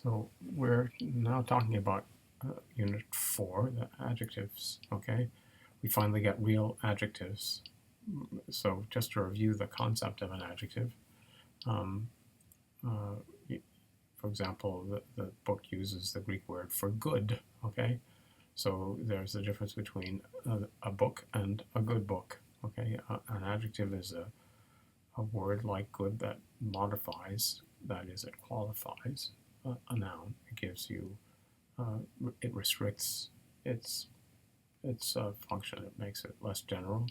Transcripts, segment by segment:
So we're now talking about Unit 4, the adjectives, okay? We finally get real adjectives. So just to review the concept of an adjective, for example, the book uses the Greek word for good, okay? So there's a difference between a book and a good book, okay? An adjective is a word like good that modifies, that is, it qualifies a noun. It gives you, it restricts its function. It makes it less general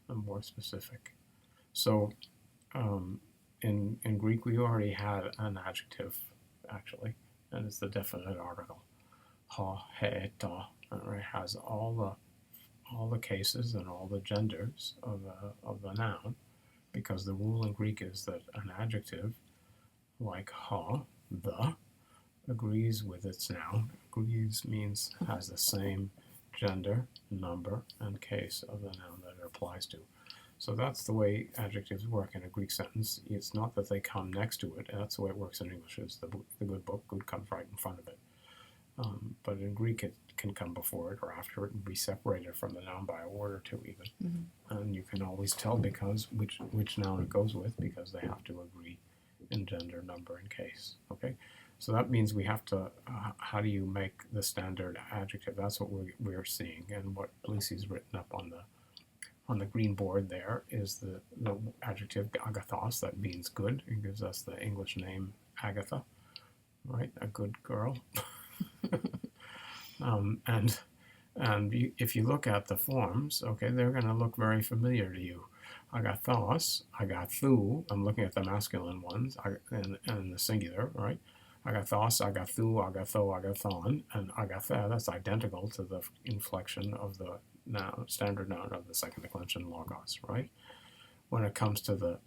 and more specific. So in Greek, we already had an adjective, actually, and it's the definite article. Ha, he, ta. And it has all the cases and all the genders of the noun, because the rule in Greek is that an adjective like ha, the, agrees with its noun. Agrees means has the same gender, number, and case of the noun that it applies to. So that's the way adjectives work in a Greek sentence. It's not that they come next to it. That's the way it works in English. Is the good book, good comes right in front of it. But in Greek, it can come before it or after it and be separated from the noun by a word or two even. Mm-hmm. And you can always tell because which noun it goes with, because they have to agree in gender, number, and case. Okay, so that means we have to. How do you make the standard adjective? That's what we're seeing, and what Belisi's written up on the green board there is the adjective agathos, that means good. It gives us the English name Agatha, right? A good girl. And if you look at the forms, okay, they're going to look very familiar to you. Agathos, agathu, I'm looking at the masculine ones, and the singular, right? Agathos, agathu, agatho, agathon, and agatha, that's identical to the inflection of the noun, standard noun of the second declension logos, right? When it comes to the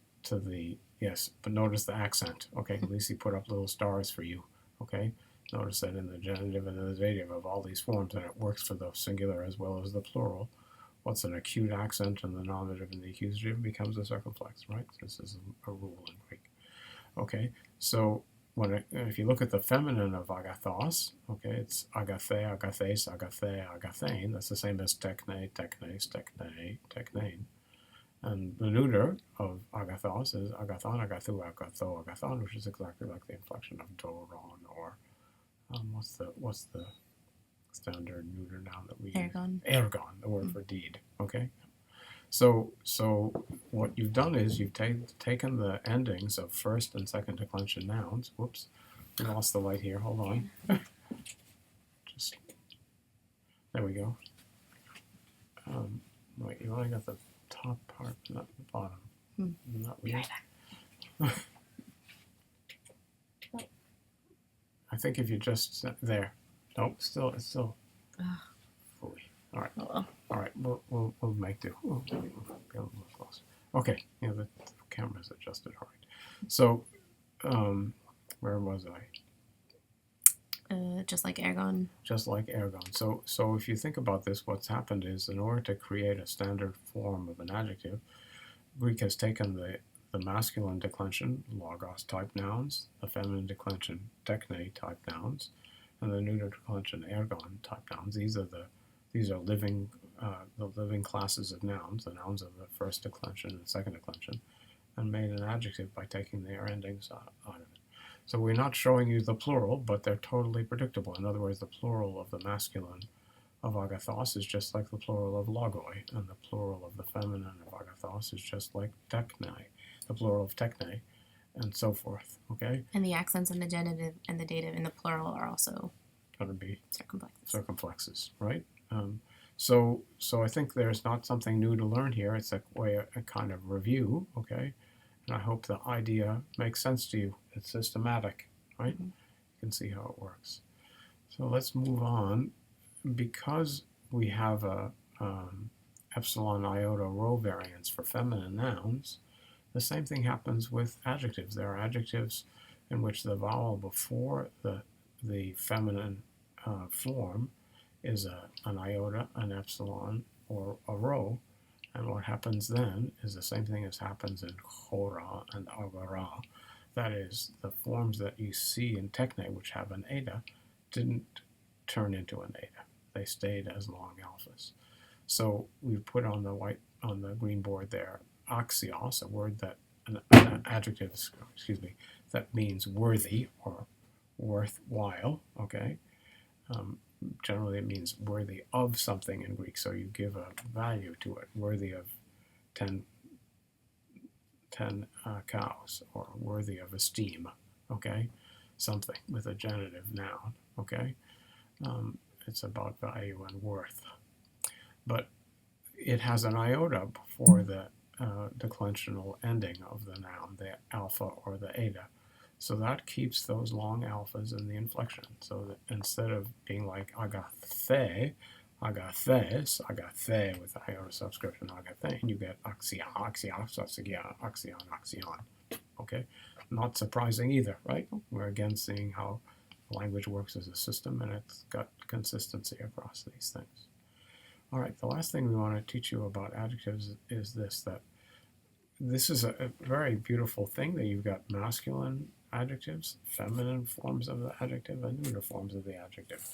yes, but notice the accent, okay? Belisi put up little stars for you, okay? Notice that in the genitive and the dative of all these forms, and it works for the singular as well as the plural. What's an acute accent in the nominative and the accusative becomes a circumflex, right? This is a rule in Greek. Okay, so if you look at the feminine of agathos, okay, it's agathe, agathes, agathe, agathane. That's the same as tekne, teknes, tekne, teknein. And the neuter of agathos is agathon, agathu, agatho, agathon, which is exactly like the inflection of doron, or what's the standard neuter noun that we ergon. Use? Ergon, the word for deed. Okay, so what you've done is you've taken the endings of first and second declension nouns. Whoops, we lost the light here. Hold on. Just there we go. Wait, you only got the top part, not the bottom. Not weird. I think if you just there. Nope, it's still. Fully. All right. Oh, well. All right. We'll make do. We'll be a little close. Okay. Yeah, the camera's adjusted. All right. So, where was I? Just like ergon. Just like ergon. So if you think about this, what's happened is, in order to create a standard form of an adjective, Greek has taken the masculine declension, logos type nouns, the feminine declension, tekne type nouns, and the neuter declension, ergon type nouns. These are living the living classes of nouns, the nouns of the first declension and second declension, and made an adjective by taking their endings out of it. So we're not showing you the plural, but they're totally predictable. In other words, the plural of the masculine of agathos is just like the plural of logoi, and the plural of the feminine of agathos is just like tekne, the plural of tekne, and so forth, okay? And the accents in the genitive and the dative in the plural are also going to be circumflexes, right? So I think there's not something new to learn here. It's a kind of review, okay? And I hope the idea makes sense to you. It's systematic, right? Mm-hmm. You can see how it works. So let's move on. Because we have a epsilon iota rho variance for feminine nouns, the same thing happens with adjectives. There are adjectives in which the vowel before the feminine form is an iota, an epsilon, or a rho, and what happens then is the same thing as happens in chora and agara. that is, the forms that you see in techne, which have an eta, didn't turn into an eta. They stayed as long alphas. So we put on the green board there, axios, a word that, an adjective, excuse me, that means worthy or worthwhile, okay? Generally it means worthy of something in Greek, so you give a value to it, worthy of 10 cows, or worthy of esteem, okay? Something with a genitive noun, okay? It's about value and worth. But it has an iota before the declensional ending of the noun, the alpha or the eta. So that keeps those long alphas in the inflection. So that instead of being like agathe, agathes, agathe with the iota subscription agathe, you get axia, axios, axion, axion. Okay? Not surprising either, right? We're again seeing how language works as a system, and it's got consistency across these things. All right, the last thing we want to teach you about adjectives is this, that this is a very beautiful thing, that you've got masculine adjectives, feminine forms of the adjective, and neuter forms of the adjective.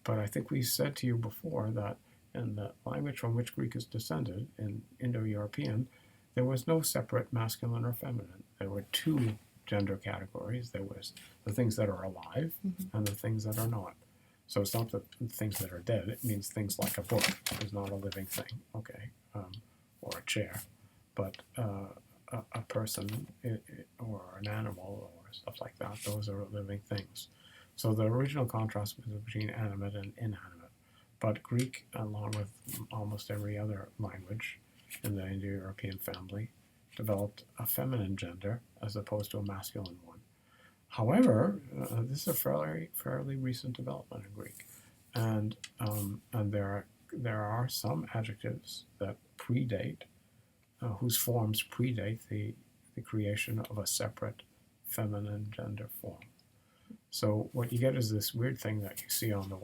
But I think we said to you before that in the language from which Greek is descended, in Indo-European, there was no separate masculine or feminine. There were two gender categories. There was the things that are alive and the things that are not. So it's not the things that are dead. It means things like a book is not a living thing, okay, or a chair, but a person or an animal or stuff like that. Those are living things. So the original contrast was between animate and inanimate. But Greek, along with almost every other language in the Indo-European family, developed a feminine gender as opposed to a masculine one. However, this is a fairly recent development in Greek, and there are some adjectives that predate, whose forms predate the creation of a separate feminine gender form. So what you get is this weird thing that you see on the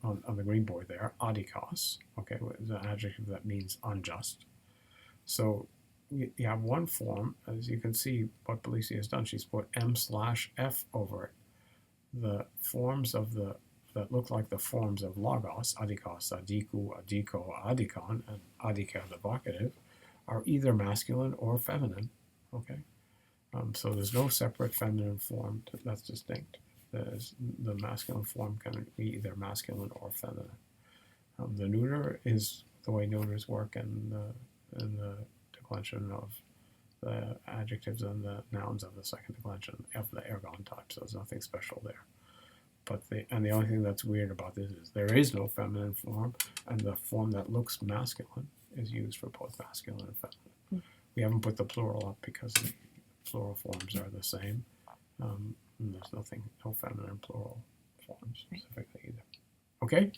on the green board there, adikos, okay, is an adjective that means unjust. So you have one form, as you can see what Belisi has done, she's put m/f over it. The forms of that look like the forms of logos, adikos, adiku, adiko, adikon, and adika, the vocative, are either masculine or feminine, okay? So there's no separate feminine form that's distinct. The masculine form can be either masculine or feminine. The neuter is the way neuters work in the declension of the adjectives and the nouns of the second declension of the ergon type, so there's nothing special there. But the only thing that's weird about this is there is no feminine form, and the form that looks masculine is used for both masculine and feminine. We haven't put the plural up because the plural forms are the same. And there's no feminine plural forms specifically either. Okay?